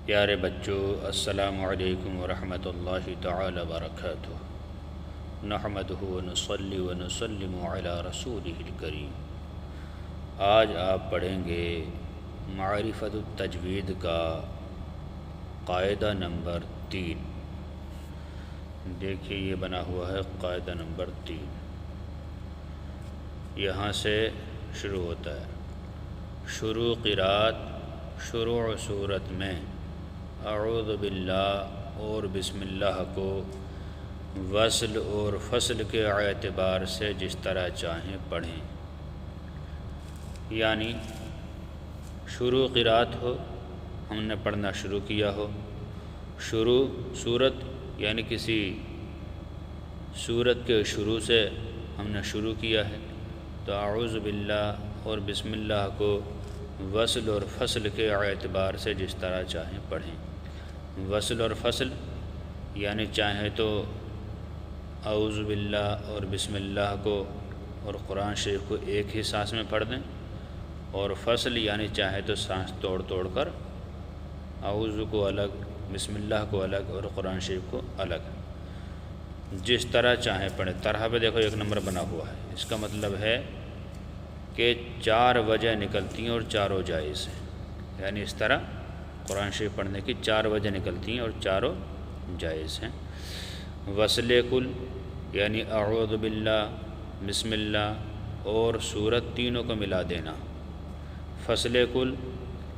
پیارے بچوں، السلام علیکم ورحمۃ اللہ تعالی وبرکاتہ۔ نحمدہ ونصلی ونسلم علی رسولہ الکریم۔ آج آپ پڑھیں گے معرفت التجوید کا قاعدہ نمبر 3۔ دیکھیے یہ بنا ہوا ہے قاعدہ نمبر 3، یہاں سے شروع ہوتا ہے۔ شروع قرات، شروع صورت میں اعوذ باللہ اور بسم اللہ کو وصل اور فصل کے اعتبار سے جس طرح چاہیں پڑھیں، یعنی شروع قرات ہو، ہم نے پڑھنا شروع کیا ہو، شروع صورت یعنی کسی صورت کے شروع سے ہم نے شروع کیا ہے تو اعوذ باللہ اور بسم اللہ کو وصل اور فصل کے اعتبار سے جس طرح چاہیں پڑھیں۔ وصل اور فصل یعنی چاہیں تو اعوذ باللہ اور بسم اللہ کو اور قرآن شریف کو ایک ہی سانس میں پڑھ دیں، اور فصل یعنی چاہے تو سانس توڑ توڑ کر اعوذ کو الگ، بسم اللہ کو الگ اور قرآن شریف کو الگ، جس طرح چاہیں پڑھیں۔ طرح پہ دیکھو ایک نمبر بنا ہوا ہے، اس کا مطلب ہے کہ 4 وجہ نکلتی ہیں اور چاروں جائز ہیں، یعنی اس طرح قرآن شریف پڑھنے کی 4 وجہ نکلتی ہیں اور چاروں جائز ہیں۔ وصل کل یعنی اعوذ باللہ، بسم اللہ اور سورت تینوں کو ملا دینا۔ فصل کل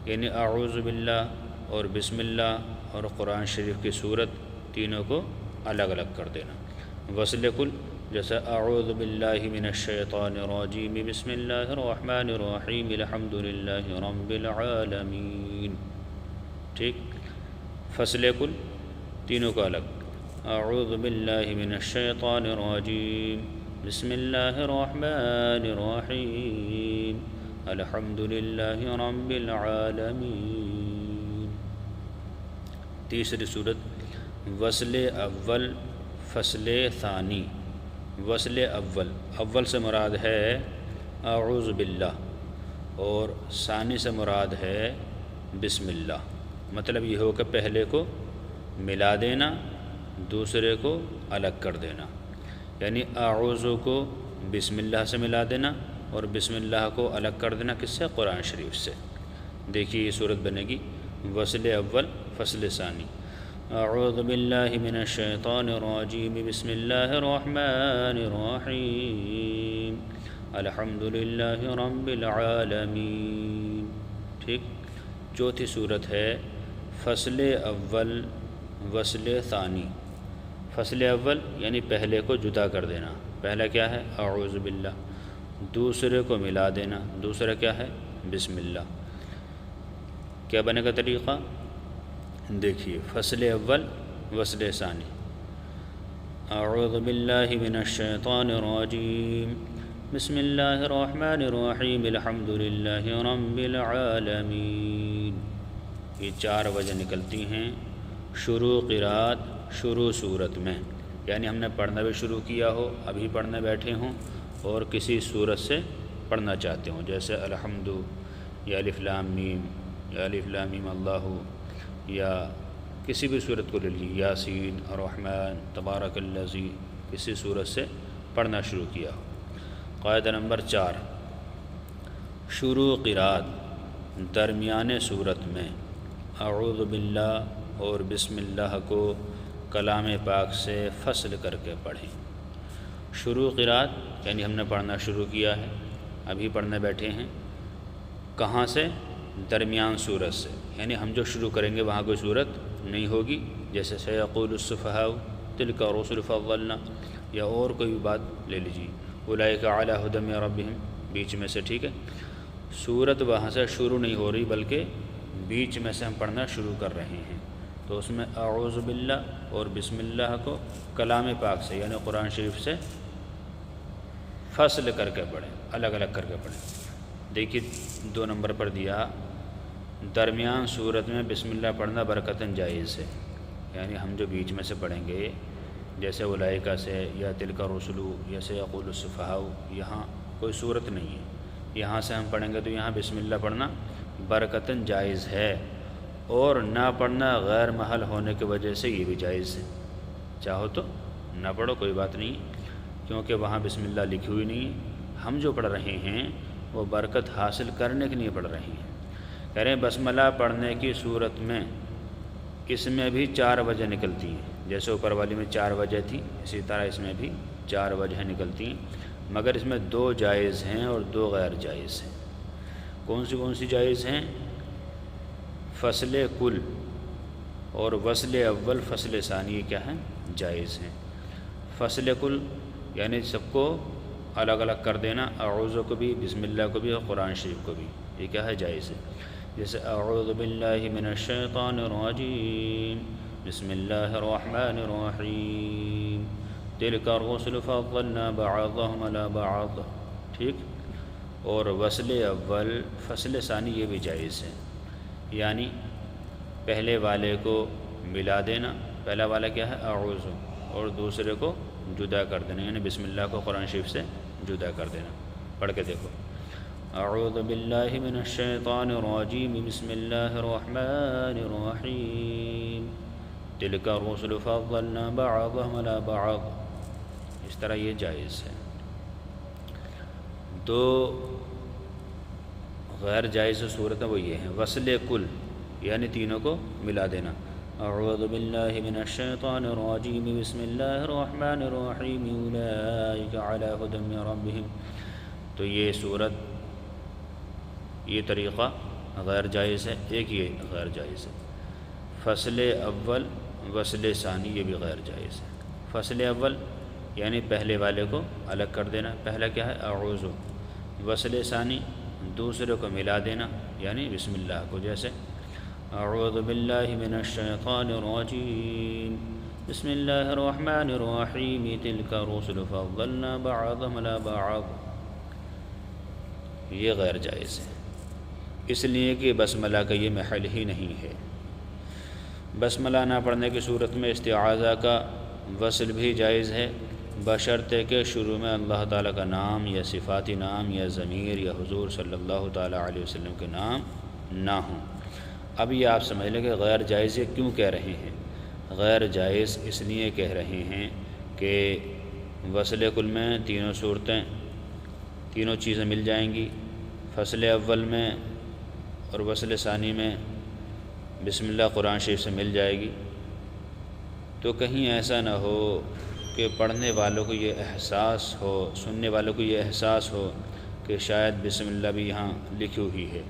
یعنی اعوذ باللہ اور بسم اللہ اور قرآن شریف کی سورت تینوں کو الگ الگ کر دینا۔ وصل کل جیسے اعوذ باللہ من الشیطان الرجیم بسم اللہ الرحمن الرحیم الحمد للہ رب العالمین، ٹھیک۔ فصل کل تینوں کو الگ، اعوذ باللہ من الشیطان الرجیم بسم اللہ الرحمن الرحیم الحمد للہ رب العالمین۔ تیسری صورت وصل اول فصل ثانی۔ وصل اول، اول سے مراد ہے اعوذ باللہ اور ثانی سے مراد ہے بسم اللہ۔ مطلب یہ ہو کہ پہلے کو ملا دینا، دوسرے کو الگ کر دینا، یعنی اعوذ کو بسم اللہ سے ملا دینا اور بسم اللہ کو الگ کر دینا، کس سے؟ قرآن شریف سے۔ دیکھیے یہ صورت بنے گی وصل اول فصل ثانی۔ اعوذ باللہ من الشیطان الرجیم بسم اللہ الرحمن الرحیم الحمد للہ رب العالمین، ٹھیک۔ چوتھی صورت ہے فصل اول وصل ثانی۔ فصل اول یعنی پہلے کو جدا کر دینا، پہلا کیا ہے؟ اعوذ باللہ، دوسرے کو ملا دینا، دوسرا کیا ہے؟ بسم اللہ۔ کیا بنے گا طریقہ؟ دیکھیے فصل اول وصل ثانی، اعوذ باللہ من الشیطان الرجیم بسم اللہ الرحمن الرحیم الحمد للہ رب العالمین۔ یہ 4 وجہ نکلتی ہیں شروع قرات، شروع صورت میں، یعنی ہم نے پڑھنا بھی شروع کیا ہو، ابھی پڑھنے بیٹھے ہوں اور کسی صورت سے پڑھنا چاہتے ہوں، جیسے الحمد یا الف لام میم یا الف لام میم اللہ، یا کسی بھی صورت کو لے لیجیے، یاسین، الرحمن، تبارک الذی، کسی صورت سے پڑھنا شروع کیا ہو۔ قاعدہ نمبر 4، شروع قرات درمیان صورت میں اعوذ باللہ اور بسم اللہ کو کلام پاک سے فصل کر کے پڑھیں۔ شروع قرات یعنی ہم نے پڑھنا شروع کیا ہے، ابھی پڑھنے بیٹھے ہیں، کہاں سے؟ درمیان صورت سے، یعنی ہم جو شروع کریں گے وہاں کوئی صورت نہیں ہوگی، جیسے سیقول السفہاء تلک الرسل فضلنا، یا اور کوئی بھی بات لے لیجیے، اولئک علی ھدی من ربہم، بیچ میں سے، ٹھیک ہے۔ صورت وہاں سے شروع نہیں ہو رہی بلکہ بیچ میں سے ہم پڑھنا شروع کر رہے ہیں، تو اس میں اعوذ باللہ اور بسم اللہ کو کلام پاک سے یعنی قرآن شریف سے فصل کر کے پڑھیں، الگ الگ کر کے پڑھیں۔ دیکھیے 2 نمبر پر دیا، درمیان صورت میں بسم اللہ پڑھنا برکتاً جائز ہے، یعنی ہم جو بیچ میں سے پڑھیں گے جیسے اولئک سے یا تلک الرسل یا سیقول السفہاء، یہاں کوئی صورت نہیں ہے، یہاں سے ہم پڑھیں گے تو یہاں بسم اللہ پڑھنا برکتاً جائز ہے، اور نہ پڑھنا غیر محل ہونے کی وجہ سے یہ بھی جائز ہے، چاہو تو نہ پڑھو کوئی بات نہیں، کیونکہ وہاں بسم اللہ لکھی ہوئی نہیں ہے۔ ہم جو پڑھ رہے ہیں وہ برکت حاصل کرنے کے لیے پڑھ رہے ہیں۔ کہہ رہے ہیں بسملہ پڑھنے کی صورت میں اس میں بھی 4 وجہ نکلتی ہیں، جیسے اوپر والی میں 4 وجہ تھی، اسی طرح اس میں بھی 4 وجہ نکلتی ہیں، مگر اس میں 2 جائز ہیں اور 2 غیر جائز ہیں۔ کون سی جائز ہیں؟ فصل کل اور وصل اول فصل ثانی کیا ہیں؟ جائز ہیں۔ فصل کل یعنی سب کو الگ الگ کر دینا، اعوذ کو بھی، بسم اللہ کو بھی اور قرآن شریف کو بھی، یہ کیا ہے؟ جائز ہے۔ جیسے اعوذ باللہ من الشیطان الرجیم، بسم اللہ الرحمن الرحیم، تلک الرسل فضلنا بعضهم علی بعض، ٹھیک۔ اور وصل اول فصل ثانی یہ بھی جائز ہے، یعنی پہلے والے کو ملا دینا، پہلا والا کیا ہے؟ اعوذ، اور دوسرے کو جدا کر دینا، یعنی بسم اللہ کو قرآن شریف سے جدا کر دینا۔ پڑھ کے دیکھو، اعوذ باللہ من الشیطان الرجیم، بسم اللہ الرحمن الرحیم، تلک الرسل فضلنا بعضهم علی بعض، اس طرح یہ جائز ہے۔ 2 غیر جائز صورتیں وہ یہ ہیں، وصل کل یعنی تینوں کو ملا دینا، اعوذ باللہ من الشیطان الرجیم، بسم اللہ الرحمن الرحیم، اولئک علی ھدی من ربہم، تو یہ صورت، یہ طریقہ غیر جائز ہے، ایک یہ غیر جائز ہے۔ فصل اول وصل ثانی یہ بھی غیر جائز ہے۔ فصل اول یعنی پہلے والے کو الگ کر دینا، پہلا کیا ہے؟ اعوذ، وصل ثانی دوسرے کو ملا دینا، یعنی بسم اللہ کو، جیسے اعوذ باللہ من الشیطان الرجیم، بسم اللہ الرحمن الرحیم، تلک الرسل فضلنا بعضهم علی بعض، یہ غیر جائز ہے، اس لیے کہ بسملہ کا یہ محل ہی نہیں ہے۔ بسملہ نہ پڑھنے کی صورت میں استعاذہ کا وصل بھی جائز ہے، بشرطے کہ شروع میں اللہ تعالیٰ کا نام یا صفاتی نام یا ضمیر یا حضور صلی اللہ تعالیٰ علیہ وسلم کے نام نہ ہوں۔ اب یہ آپ سمجھ لیں کہ غیر جائز یہ کیوں کہہ رہے ہیں؟ غیر جائز اس لیے کہہ رہے ہیں کہ وصل کل میں تینوں صورتیں، تینوں چیزیں مل جائیں گی، فصل اول میں اور وصل ثانی میں بسم اللہ قرآن شریف سے مل جائے گی، تو کہیں ایسا نہ ہو کہ پڑھنے والوں کو یہ احساس ہو، سننے والوں کو یہ احساس ہو کہ شاید بسم اللہ بھی یہاں لکھی ہوئی ہے،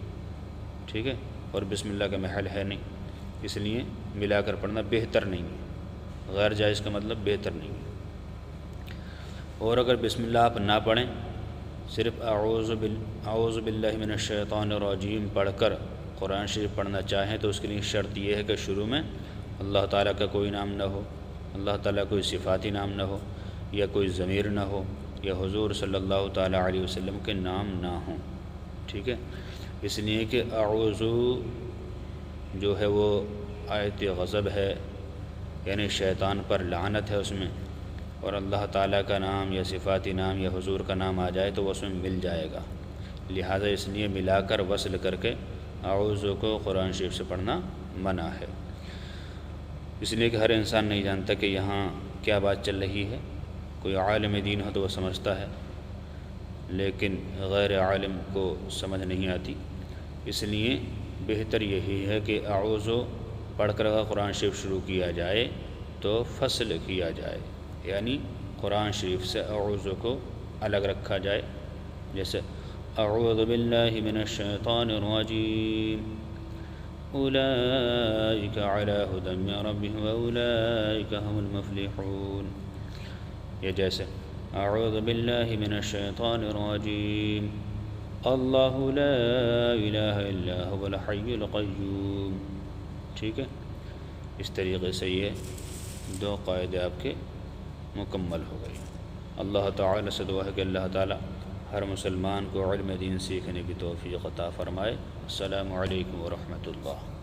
ٹھیک ہے، اور بسم اللہ کا محل ہے نہیں، اس لیے ملا کر پڑھنا بہتر نہیں ہے۔ غیر جائز کا مطلب بہتر نہیں ہے۔ اور اگر بسم اللہ آپ نہ پڑھیں، صرف اعوذ باللہ من الشیطان الرجیم پڑھ کر قرآن شریف پڑھنا چاہیں تو اس کے لیے شرط یہ ہے کہ شروع میں اللہ تعالیٰ کا کوئی نام نہ ہو، اللہ تعالیٰ کوئی صفاتی نام نہ ہو، یا کوئی ضمیر نہ ہو، یا حضور صلی اللہ تعالیٰ علیہ وسلم کے نام نہ ہوں، ٹھیک ہے۔ اس لیے کہ اعوذ جو ہے وہ آیت غضب ہے، یعنی شیطان پر لعنت ہے اس میں، اور اللہ تعالیٰ کا نام یا صفاتی نام یا حضور کا نام آ جائے تو وہ اس میں مل جائے گا، لہٰذا اس لیے ملا کر وصل کر کے اعوذ کو قرآن شریف سے پڑھنا منع ہے۔ اس لیے کہ ہر انسان نہیں جانتا کہ یہاں کیا بات چل رہی ہے، کوئی عالم دین ہو تو وہ سمجھتا ہے، لیکن غیر عالم کو سمجھ نہیں آتی، اس لیے بہتر یہی ہے کہ اعوذ پڑھ کر اگر قرآن شریف شروع کیا جائے تو فصل کیا جائے، یعنی قرآن شریف سے اعوذ کو الگ رکھا جائے، جیسے اعوذ باللہ من الشیطان الرجیم، اولئک علی ھدی من ربہم واولئک هم المفلحون، یا جیسے اعوذ باللہ من الشیطان الرجیم، اللہ لا الہ الا هو الحی القیوم، ٹھیک ہے۔ اس طریقے سے یہ 2 قاعدے آپ کے مکمل ہو گئی۔ اللہ تعالیٰ سے دعا ہے کہ اللہ تعالیٰ ہر مسلمان کو علم دین سیکھنے کی توفیق عطا فرمائے۔ السلام علیکم ورحمۃ اللہ۔